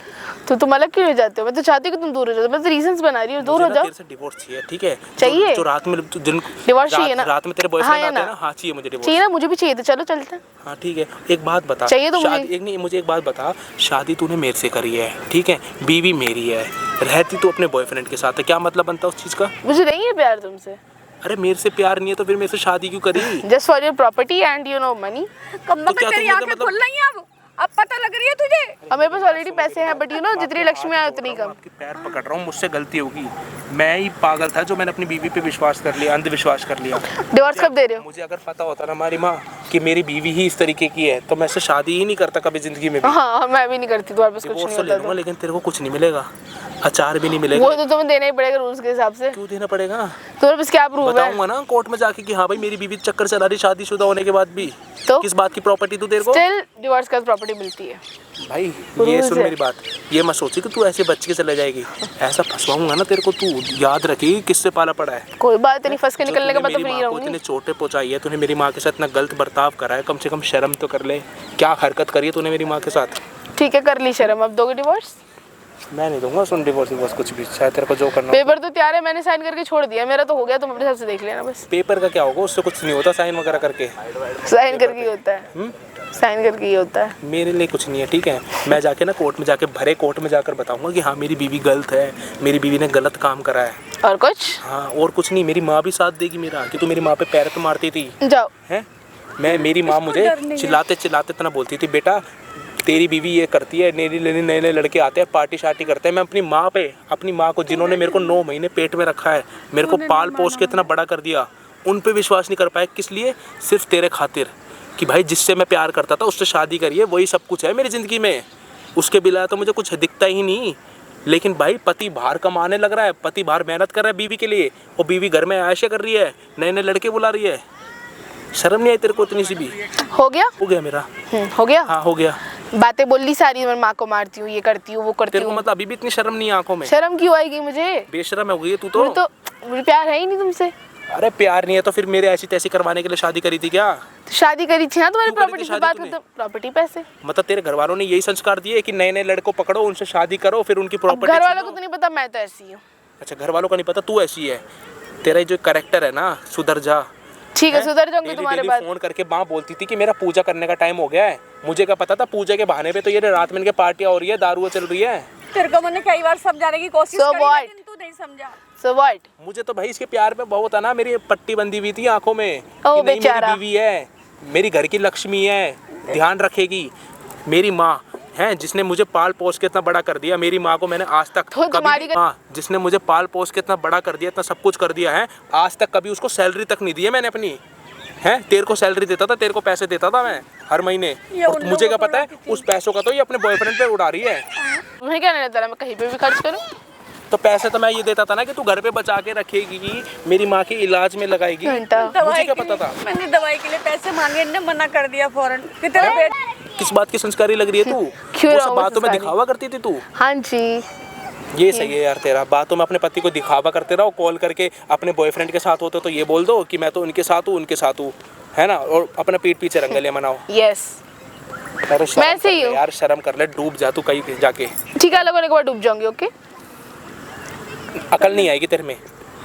तो तुम अलग क्यों हो जाते हो? मैं तो चाहती हूँ कि तुम दूर हो जाओ, मैं तो रीजंस बना रही हूँ, दूर हो मुझे ना जाओ। तेरे से डिवोर्स चाहिए, ठीक है? चाहिए? जो रात में डिवोर्स चाहिए ना? रात में तेरे हाँ बॉयफ्रेंड या आते हैं ना? ना, हाँ चाहिए मुझे डिवोर्स। चाहिए ना, मुझे भी चाहिए, तो चलो चलते हैं। हाँ ठीक है, एक बात बता, चाहिए तो मुझे। एक नहीं, मुझे एक बात बता, शादी तूने मेरे से करी है, ठीक है, बीवी मेरी है, रहती तो अपने बॉयफ्रेंड के साथ है, क्या मतलब बनता उस चीज़ का? मुझे नहीं है प्यार तुमसे। अरे मेरे से प्यार नहीं है तो फिर मेरे से शादी क्यों करी? Just for your property and you know money. कम्मा तो क्या तेरी तुम आंखें मतलब- खुल रही हैं अब पता लग रही है तुझे। और मेरे पास ऑलरेडी पैसे हैं, बट यू नो जितनी लक्ष्मी आए उतनी कम। आपके पैर पकड़ रहा हूँ, मुझसे गलती होगी, मैं ही पागल था जो मैंने अपनी बीवी पे विश्वास कर लिया, अंधविश्वास कर लिया। डिवोर्स कब दे रहे हो? मुझे अगर पता होता ना हमारी माँ कि मेरी बीवी ही इस तरीके की है तो मैं इससे शादी ही नहीं करता कभी जिंदगी में भी। हाँ, मैं भी नहीं करती, तुम्हारे पास कुछ डिवोर्स नहीं तो ले होता लूंगा तो। लेकिन तेरे को कुछ नहीं मिलेगा, अचार भी नहीं मिलेगा। वो तो तुम्हें देना ही पड़ेगा रूल्स के हिसाब से। क्यों देना पड़ेगा? तुम्हारे पास क्या प्रूफ है? बताऊंगा ना कोर्ट में जाके कि हाँ भाई मेरी बीवी चक्कर चला रही शादीशुदा होने के बाद भी। तो? किस बात की प्रॉपर्टी तू तेरे को? स्टिल डिवोर्स का प्रॉपर्टी मिलती है। भाई ये रूल्स सुन है। मेरी बात, ये मत सोची कि तू ऐसे बच के चले जाएगी, ऐसा फंसवाऊंगा ना तेरे को, तू याद रखेगी किससे पाला पड़ा है। कोई बात नहीं, फंस के निकलने के बाद तो मेरी फ्री माँ को रहूंगी। इतने चोटें पहुंचाई है तूने, मेरी माँ के साथ इतना गलत बर्ताव करा है, कम से कम शर्म तो कर ले, क्या हरकत करी है तूने मेरी माँ के साथ। ठीक है, कर ली शर्म, अब दोगे डिवोर्स? मैं नहीं दूंगा, सुन डिवोर्स डिवोर्स कुछ भी, शायद तेरे को जो करना हो। पेपर तो तैयार है, मैंने साइन करके छोड़ दिया, मेरा तो हो गया, तुम अपने हिसाब से देख लेना बस। पेपर का क्या होगा, उससे कुछ नहीं होता साइन वगैरह करके। साइन करके ही होता है, साइन करके ही होता है। मेरे लिए कुछ नहीं है, ठीक है? मैं जाके ना कोर्ट में जाके भरे कोर्ट में जाकर बताऊंगा कि हाँ मेरी बीवी गलत है, मेरी बीवी ने गलत काम करा है। और कुछ? हाँ और कुछ नहीं, मेरी माँ भी साथ देगी मेरा कि तू मेरी माँ पे पैर पे मारती थी, जाओ। हैं? मेरी माँ मुझे चिल्लाते चिल्लाते इतना बोलती थी, बेटा तेरी बीवी ये करती है, नए नए लड़के आते हैं पार्टी शार्टी करते हैं। मैं अपनी माँ को जिन्होंने मेरे को 9 महीने पेट में रखा है, मेरे को पाल पोस के इतना बड़ा कर दिया, उन पे विश्वास नहीं कर पाया। किस लिए? सिर्फ तेरे खातिर कि भाई जिससे मैं प्यार करता था उससे शादी करिए, वही सब कुछ है मेरी ज़िंदगी में, उसके बिना तो मुझे कुछ दिखता ही नहीं। लेकिन भाई पति बाहर कमाने लग रहा है, पति बाहर मेहनत कर रहा है बीवी के लिए, और बीवी घर में ऐशा कर रही है, नए नए लड़के बुला रही है। शर्म नहीं आई तेरे को इतनी सी भी? हो गया? हो गया मेरा। हो गया? हाँ हो गया। बातें बोल ली सारी, मैं माँ को मारती हूँ, ये करती हूँ, वो करती तेरे को हूँ। मतलब अभी भी इतनी शर्म नहीं है आंखों में? शर्म क्यों आएगी मुझे? बेशर्म हो गई है तू मुझे तो मुझे प्यार है ही नहीं तुमसे। अरे प्यार नहीं है तो फिर मेरे ऐसी तैसी करवाने के लिए शादी करी थी क्या? तो शादी करी थी ना, तुम्हारी क्यों करी थी प्रॉपर्टी से शादी बात तूने? करते, प्रॉपर्टी पैसे। मतलब तेरे घर वालों ने यही संस्कार दिए कि नए नए लड़कों पकड़ो, उनसे शादी करो, फिर उनकी अब प्रॉपर्टी। घर वालों को तो नहीं पता, मैं तो ऐसी हूँ। अच्छा घर वालों का नहीं पता, तू ऐसी है। तेरा जो कैरेक्टर है ना, सुधर जा। ठीक है, सुधर जाऊंगी डेली तुम्हारे डेली बाद। फोन करके माँ बोलती थी कि मेरा पूजा करने का टाइम हो गया है। मुझे क्या पता था पूजा के बहाने पे तो ये रात में इनके पार्टियां हो रही है, दारुआ चल रही है। तेरे को मैंने कई बार समझाने की कोशिश So करी what? लेकिन तू नहीं समझा। So what? मुझे तो भाई इसके प्यार पे बहुत है ना, मेरी पट्टी बंदी हुई थी आंखों में कि नहीं मेरी बेचारा। बीवी है, मेरी घर की लक्ष्मी है, ध्यान रखेगी। मेरी माँ है जिसने मुझे पाल पोस के इतना बड़ा कर दिया, मेरी माँ को मैंने आज तक तो तुम्हारी हाँ जिसने मुझे पाल पोस के इतना बड़ा कर दिया, इतना सब कुछ कर दिया है, आज तक कभी उसको सैलरी तक नहीं दी है मैंने अपनी। है तेरे को सैलरी देता था, तेरे को पैसे देता था मैं हर महीने, और मुझे क्या पता है उस पैसों का तो ये अपने बॉयफ्रेंड पे उड़ा रही है। तुम्हें क्या नहीं लगता मैं कहीं पे भी खर्च करूँ? तो पैसे तो मैं ये देता था ना कि तू घर पे बचा के रखेगी, मेरी माँ के इलाज में लगाएगी। घंटा मुझे क्या पता था? मैंने दवाई के लिए पैसे मांगे, इन्होंने मना कर दिया फौरन कि तेरा बेटा। किस बात की संस्कारी लग रही है तू? क्यों वो सब रहो बातों में संस्कारी? दिखावा करती थी तू। हाँ जी, ये सही है यार तेरा, बातों में अपने पति को दिखावा करते रहो, कॉल करके अपने बॉयफ्रेंड के साथ होते तो ये बोल दो कि मैं तो उनके साथ हूँ, उनके साथ हूँ, है ना, और अपना पीठ पीछे रंगले मनाओ। यस अरे शर्म मैं सही कर ले हूँ। यार, शर्म कर ले, डूब जा तू कहीं जाके। टीका लगाने के बाद डूब जाऊंगी। ओके, अकल नहीं आएगी तेरे में,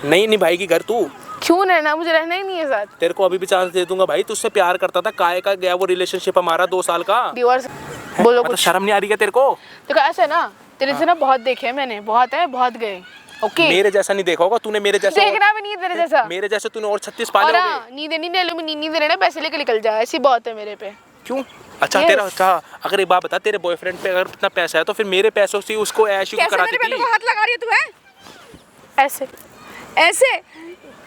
नहीं निभाएगी घर तू। क्यों रहना, मुझे रहना ही नहीं है साथ। तेरे को अभी भी चांस दे दूंगा भाई, तुझसे प्यार करता था, काहे का गया वो रिलेशनशिप हमारा 2 साल का। डिवोर्स बोलो मतलब कुछ। शर्म नहीं आ रही है तेरे को? देखो ऐसा है ना, तेरे से ना बहुत देखे हैं मैंने, बहुत है, बहुत गए। ओके, मेरे जैसा नहीं देखा होगा तूने, मेरे जैसा देखना भी नहीं है तेरे जैसा। मेरे जैसे तूने और 36 और पाले हाँ, होंगे। नींद नहीं ले लो, नींद दे रहे ना, पैसे लेके निकल जा, ऐसी बहुत है मेरे पे। क्यों? अच्छा Yes. तेरा, अच्छा अगर एक बात बता, तेरे बॉयफ्रेंड पे अगर इतना पैसा है तो फिर मेरे पैसों से उसको ऐश कैसे कराती मेरे बेटे थी। को हाथ लगा रही है तू? है ऐसे ऐसे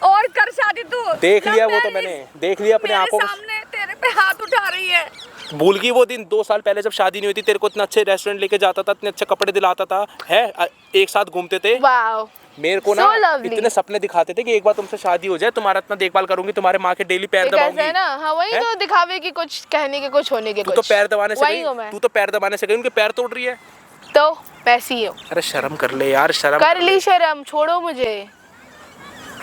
और कर शादी तू। देख लिया वो लव तो मैरिज। मैंने देख लिया अपने मेरे आंखों सामने तेरे पे हाथ उठा रही है। भूल गई वो दिन 2 साल पहले जब शादी नहीं हुई थी, तेरे को इतने अच्छे रेस्टोरेंट लेके जाता था, इतने अच्छे कपड़े दिलाता था, है एक साथ घूमते थे। वाओ, मेरे को So ना lovely. इतने सपने दिखाते थे कि एक बार तुमसे शादी हो जाए, तुम्हारा इतना देखभाल करूंगी, तुम्हारे माँ के डेली पैर एक ऐसा दबाऊंगी। है ना, हाँ वही है? तो दिखावे की, कुछ कहने के, कुछ होने के, तू कुछ तो पैर दबाने से वही गई, हूँ मैं। तू तो पैर दबाने से गई, उनके पैर तोड़ रही है। तो पैसी हो, अरे शर्म कर ले यार, शर्म कर ली शर्म, छोड़ो मुझे।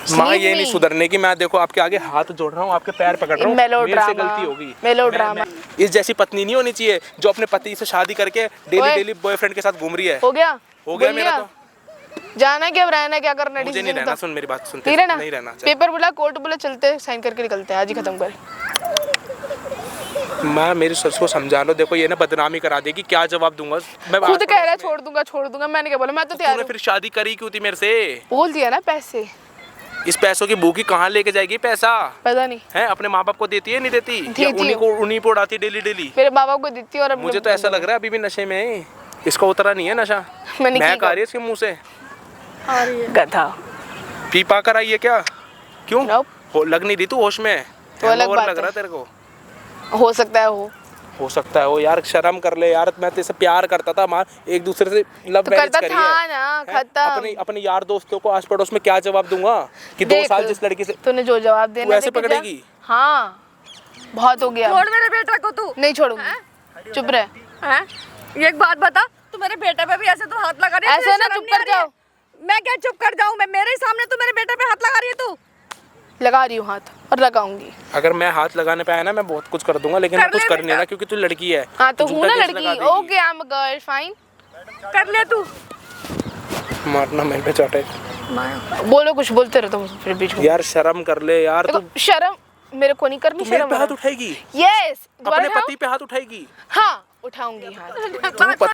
माँ Leave ये नहीं me. सुधरने की, मैं देखो आपके आगे हाथ जोड़ रहा हूँ, आपके पैर पकड़ रहा हूँ, मेरे से मेलोड्रामा, गलती होगी। मेलोड्रामा। इस जैसी पत्नी नहीं होनी चाहिए जो अपने पति से शादी करके डेली ओए। डेली बॉयफ्रेंड के साथ घूम रही है। हो गया, हो गया बोल मेरा दिया। जाना क्या, अब रहना क्या, करना मुझे नहीं रहना, सुन मेरी बात, सुन नहीं रहना, नहीं रहना। चल। पेपर बोला, कोर्ट बोला, चलते साइन करके निकलते हैं, आज ही खत्म कर। मैं मेरी सस को समझा लो, देखो ये ना बदनामी करा देगी, क्या जवाब दूंगा मैं? खुद कह रहा है छोड़ दूंगा, मैंने क्या बोला, मैं तो तैयार तूने हूँ। फिर शादी करी क्यों थी मेरे से? बोल दिया ना, पैसे इस पैसों की भूखी कहाँ लेके जाएगी पैसा? पता नहीं, है अपने माँ बाप को देती है नहीं देती? या देती उन्हीं को उड़ाती डेली डेली? मेरे बाबा को देती और अपने मुझे तो ऐसा लग रहा है अभी भी नशे में है, इसका उतरा नहीं है नशा। मैंने मैं की आ रही है इसके मुंह से, आ रही है। गधा। पी पा कर आई है क्या? क्यों? Nope. लग नहीं रही तू होश में? तो अलग Hangover बात लग है। रहा है तेरे को? हो सकता है हो सकता है वो। यार शर्म कर ले यार, मैं तेरे से प्यार करता था, माँ एक दूसरे से लव तो मैरिज करता करी था है। ना, हैं? खत्म। अपने यार दोस्तों को आस पड़ोस में क्या जवाब दूंगा कि 2 देख, साल जिस लड़की से तूने जो जवाब देना ऐसे देके जा। पकड़ेगी? हाँ, बहुत हो गया, छोड़ मेरे बेटा को तू। नहीं छोड़ूंगी, चुप रह। हैं? ये एक बात बता, तू मेरे बेटे पे भी ऐसे तो हाथ लगा रही है? ऐसे तुझे ना, शर्म चुप नहीं आ कर रही है? जाओ। मैं क्या चुप कर जाऊं? मैं मेरे सामने तू मेरे बेटे पे हाथ लगा रही है तू? लगा रही हूँ हाथ, और लगाऊंगी। अगर मैं हाथ लगाने पे आया ना, मैं बहुत कुछ कर दूंगा, लेकिन कर मैं कुछ ले कर नहीं बेटा। रहा क्योंकि तू लड़की है। हाँ तो तू हूँ झूठा ना केस लगा लड़की। देगी। Okay, I am a girl, fine. कर ले तू। मारना मेरे पे चाटे। बोलो, कुछ बोलते रहो तुम फिर बीच में। यार शर्म कर ले यार, तू देखो, शर्म मेरे को नहीं करनी, मेरे शर्म पे हाथ वरना। उठाएगी? यस, अपने पति पे हाथ उठाएगी? हाँ, उठाऊंगी हाथ। तू